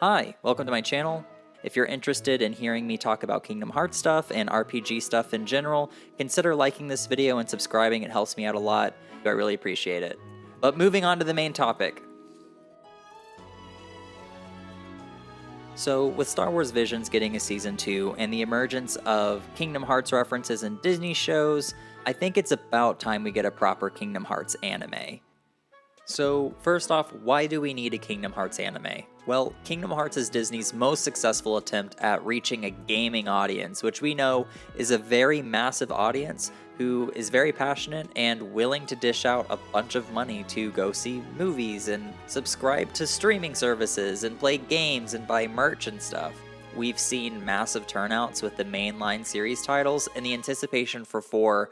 Hi, welcome to my channel. If you're interested in hearing me talk about Kingdom Hearts stuff and RPG stuff in general, consider liking this video and subscribing. It helps me out a lot. I really appreciate it. But moving on to the main topic. So, with Star Wars Visions getting a Season 2 and the emergence of Kingdom Hearts references in Disney shows, I think it's about time we get a proper Kingdom Hearts anime. So, first off, why do we need a Kingdom Hearts anime? Well, Kingdom Hearts is Disney's most successful attempt at reaching a gaming audience, which we know is a very massive audience who is very passionate and willing to dish out a bunch of money to go see movies and subscribe to streaming services and play games and buy merch and stuff. We've seen massive turnouts with the mainline series titles, and the anticipation for 4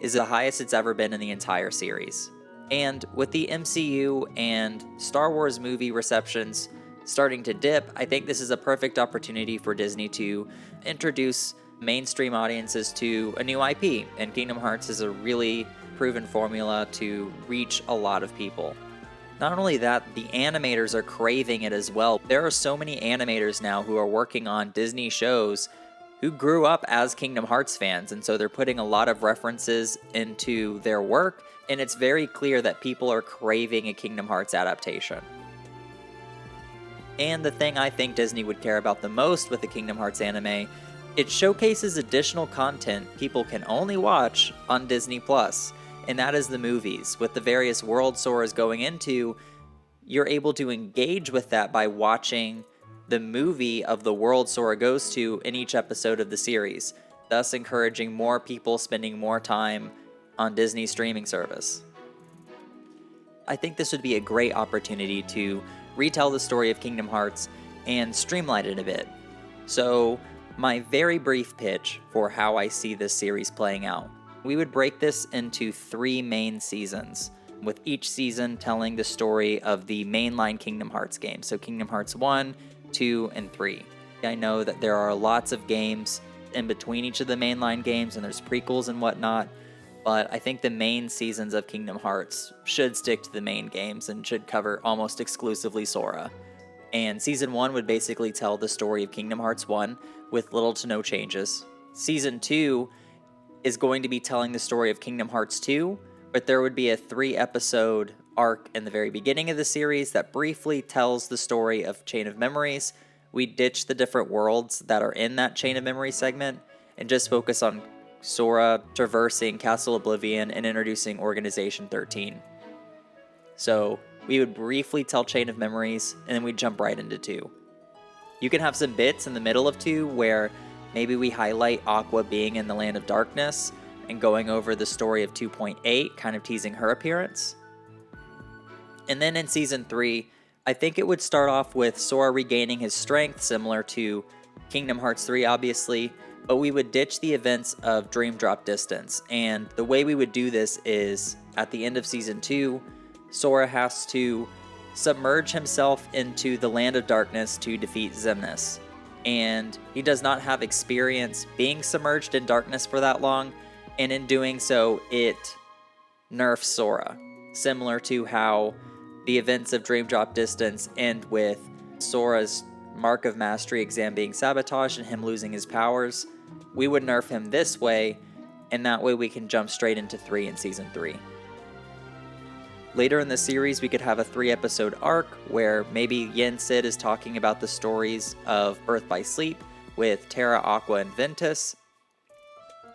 is the highest it's ever been in the entire series. And with the MCU and Star Wars movie receptions starting to dip, I think this is a perfect opportunity for Disney to introduce mainstream audiences to a new IP, and Kingdom Hearts is a really proven formula to reach a lot of people. Not only that, the animators are craving it as well. There are so many animators now who are working on Disney shows who grew up as Kingdom Hearts fans, and so they're putting a lot of references into their work, and it's very clear that people are craving a Kingdom Hearts adaptation. And the thing I think Disney would care about the most with the Kingdom Hearts anime, it showcases additional content people can only watch on Disney+, and that is the movies. With the various worlds Sora's going into, you're able to engage with that by watching the movie of the world Sora goes to in each episode of the series, thus encouraging more people spending more time on Disney's streaming service. I think this would be a great opportunity to retell the story of Kingdom Hearts and streamline it a bit. So, my very brief pitch for how I see this series playing out. We would break this into 3 main seasons, with each season telling the story of the mainline Kingdom Hearts games, so Kingdom Hearts 1, 2, and 3. I know that there are lots of games in between each of the mainline games, and there's prequels and whatnot, but I think the main seasons of Kingdom Hearts should stick to the main games and should cover almost exclusively Sora. And Season 1 would basically tell the story of Kingdom Hearts 1 with little to no changes. Season 2 is going to be telling the story of Kingdom Hearts 2, but there would be a 3-episode arc in the very beginning of the series that briefly tells the story of Chain of Memories. We ditch the different worlds that are in that Chain of Memories segment and just focus on Sora traversing Castle Oblivion and introducing Organization 13. So we would briefly tell Chain of Memories, and then we'd jump right into 2. You can have some bits in the middle of 2 where maybe we highlight Aqua being in the Land of Darkness and going over the story of 2.8, kind of teasing her appearance. And then in Season 3, I think it would start off with Sora regaining his strength, similar to Kingdom Hearts 3, obviously, but we would ditch the events of Dream Drop Distance. And the way we would do this is, at the end of Season 2, Sora has to submerge himself into the Land of Darkness to defeat Xemnas. And he does not have experience being submerged in darkness for that long, and in doing so, it nerfs Sora, similar to how the events of Dream Drop Distance end with Sora's Mark of Mastery exam being sabotaged and him losing his powers. We would nerf him this way, and that way we can jump straight into 3 in Season 3. Later in the series, we could have a 3-episode arc where maybe Yen Sid is talking about the stories of Birth by Sleep with Terra, Aqua, and Ventus,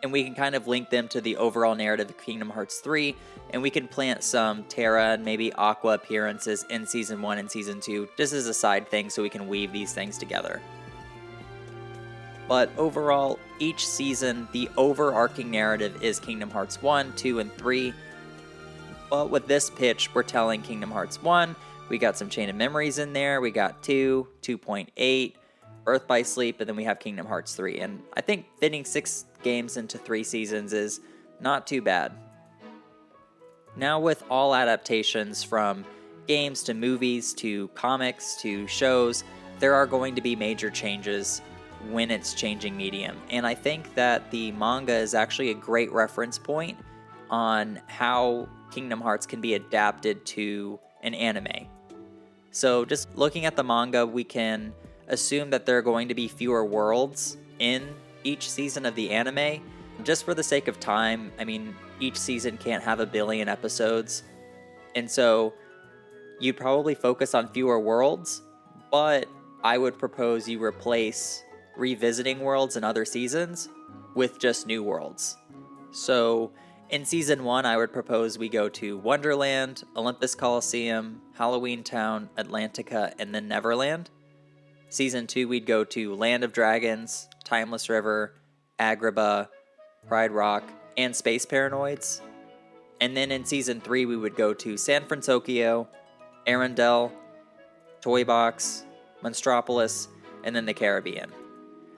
and we can kind of link them to the overall narrative of Kingdom Hearts 3, and we can plant some Terra and maybe Aqua appearances in Season 1 and Season 2, just as a side thing so we can weave these things together. But overall, each season, the overarching narrative is Kingdom Hearts 1, 2, and 3. But with this pitch, we're telling Kingdom Hearts 1, we got some Chain of Memories in there, we got 2, 2.8, Birth by Sleep, and then we have Kingdom Hearts 3. And I think fitting 6 games into 3 seasons is not too bad. Now with all adaptations from games to movies to comics to shows, there are going to be major changes when it's changing medium. And I think that the manga is actually a great reference point on how Kingdom Hearts can be adapted to an anime. So just looking at the manga, we can assume that there are going to be fewer worlds in each season of the anime. Just for the sake of time, I mean, each season can't have 1 billion episodes. And so you'd probably focus on fewer worlds, but I would propose you replace revisiting worlds in other seasons with just new worlds. So in Season 1, I would propose we go to Wonderland, Olympus Coliseum, Halloween Town, Atlantica, and then Neverland. Season 2, we'd go to Land of Dragons, Timeless River, Agrabah, Pride Rock, and Space Paranoids. And then in Season 3, we would go to San Francisco, Arendelle, Toy Box, Monstropolis, and then the Caribbean.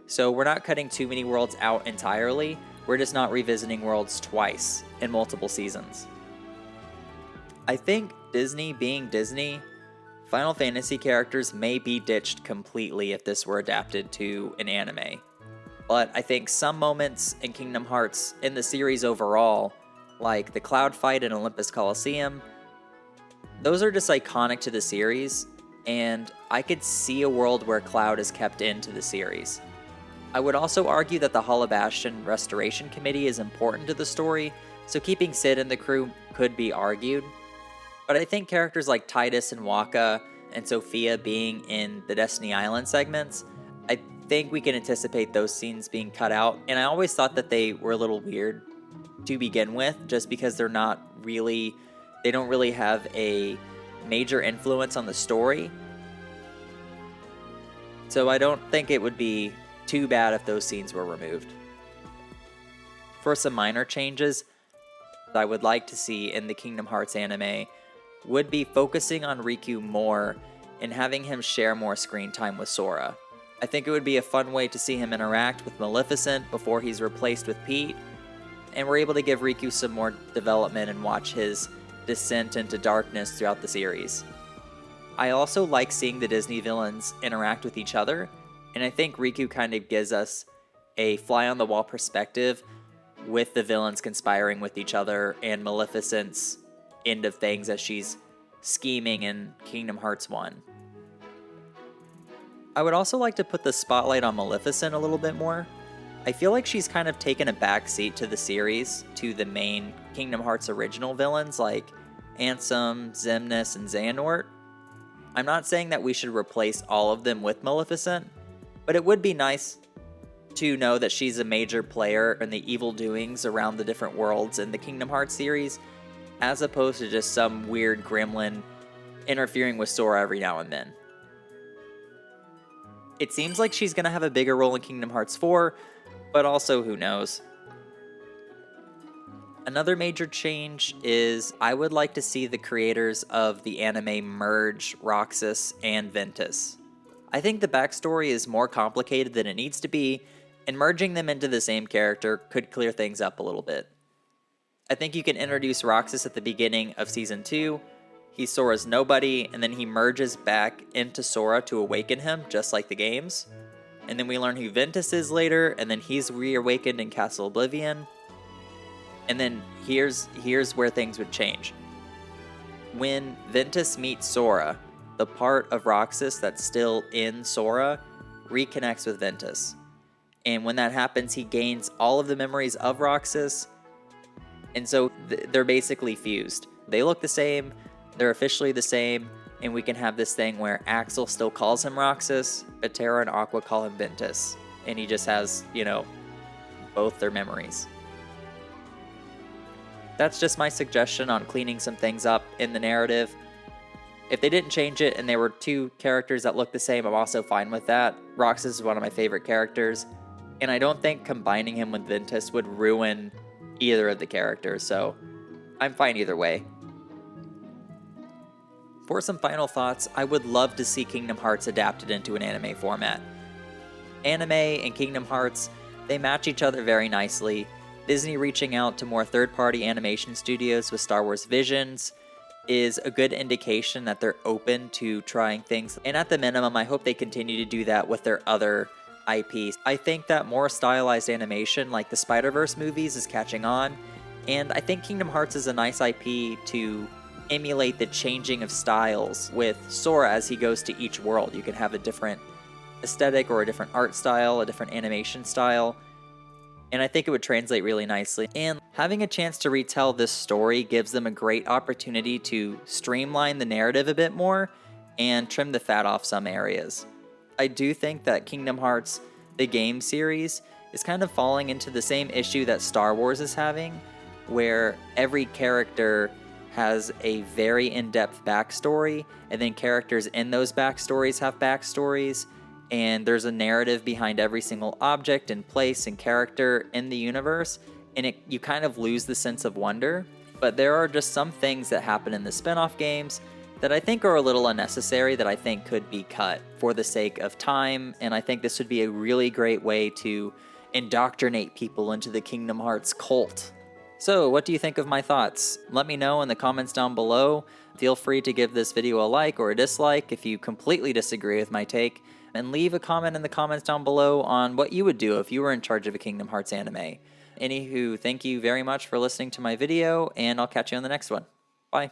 So we're not cutting too many worlds out entirely. We're just not revisiting worlds twice in multiple seasons. I think Disney being Disney, Final Fantasy characters may be ditched completely if this were adapted to an anime. But I think some moments in Kingdom Hearts in the series overall, like the Cloud fight in Olympus Coliseum, those are just iconic to the series, and I could see a world where Cloud is kept into the series. I would also argue that the Hollow Bastion Restoration Committee is important to the story, so keeping Sid and the crew could be argued. But I think characters like Tidus and Waka and Sophia being in the Destiny Island segments, I think we can anticipate those scenes being cut out. And I always thought that they were a little weird to begin with, just because they don't really have a major influence on the story. So I don't think it would be too bad if those scenes were removed. For some minor changes that I would like to see in the Kingdom Hearts anime would be focusing on Riku more and having him share more screen time with Sora. I think it would be a fun way to see him interact with Maleficent before he's replaced with Pete, and we're able to give Riku some more development and watch his descent into darkness throughout the series. I also like seeing the Disney villains interact with each other, and I think Riku kind of gives us a fly-on-the-wall perspective with the villains conspiring with each other and Maleficent's end of things as she's scheming in Kingdom Hearts 1. I would also like to put the spotlight on Maleficent a little bit more. I feel like she's kind of taken a backseat to the series, to the main Kingdom Hearts original villains like Ansem, Xemnas, and Xehanort. I'm not saying that we should replace all of them with Maleficent, but it would be nice to know that she's a major player in the evil doings around the different worlds in the Kingdom Hearts series, as opposed to just some weird gremlin interfering with Sora every now and then. It seems like she's going to have a bigger role in Kingdom Hearts 4, but also who knows. Another major change is I would like to see the creators of the anime merge Roxas and Ventus. I think the backstory is more complicated than it needs to be, and merging them into the same character could clear things up a little bit. I think you can introduce Roxas at the beginning of Season 2, he's Sora's nobody, and then he merges back into Sora to awaken him, just like the games. And then we learn who Ventus is later, and then he's reawakened in Castle Oblivion. And then here's where things would change. When Ventus meets Sora, the part of Roxas that's still in Sora reconnects with Ventus. And when that happens, he gains all of the memories of Roxas, and so they're basically fused. They look the same, they're officially the same, and we can have this thing where Axel still calls him Roxas, but Terra and Aqua call him Ventus. And he just has, both their memories. That's just my suggestion on cleaning some things up in the narrative. If they didn't change it and there were two characters that look the same, I'm also fine with that. Roxas is one of my favorite characters, and I don't think combining him with Ventus would ruin either of the characters, so I'm fine either way. For some final thoughts, I would love to see Kingdom Hearts adapted into an anime format. Anime and Kingdom Hearts, they match each other very nicely. Disney reaching out to more third-party animation studios with Star Wars Visions is a good indication that they're open to trying things. And at the minimum, I hope they continue to do that with their other IPs. I think that more stylized animation like the Spider-Verse movies is catching on, and I think Kingdom Hearts is a nice IP to emulate the changing of styles with Sora as he goes to each world. You can have a different aesthetic or a different art style, a different animation style, and I think it would translate really nicely. And having a chance to retell this story gives them a great opportunity to streamline the narrative a bit more and trim the fat off some areas. I do think that Kingdom Hearts, the game series, is kind of falling into the same issue that Star Wars is having, where every character has a very in-depth backstory, and then characters in those backstories have backstories, and there's a narrative behind every single object and place and character in the universe, and you kind of lose the sense of wonder. But there are just some things that happen in the spin-off games that I think are a little unnecessary, that I think could be cut for the sake of time, and I think this would be a really great way to indoctrinate people into the Kingdom Hearts cult. So, what do you think of my thoughts? Let me know in the comments down below. Feel free to give this video a like or a dislike if you completely disagree with my take, and leave a comment in the comments down below on what you would do if you were in charge of a Kingdom Hearts anime. Anywho, thank you very much for listening to my video, and I'll catch you on the next one. Bye.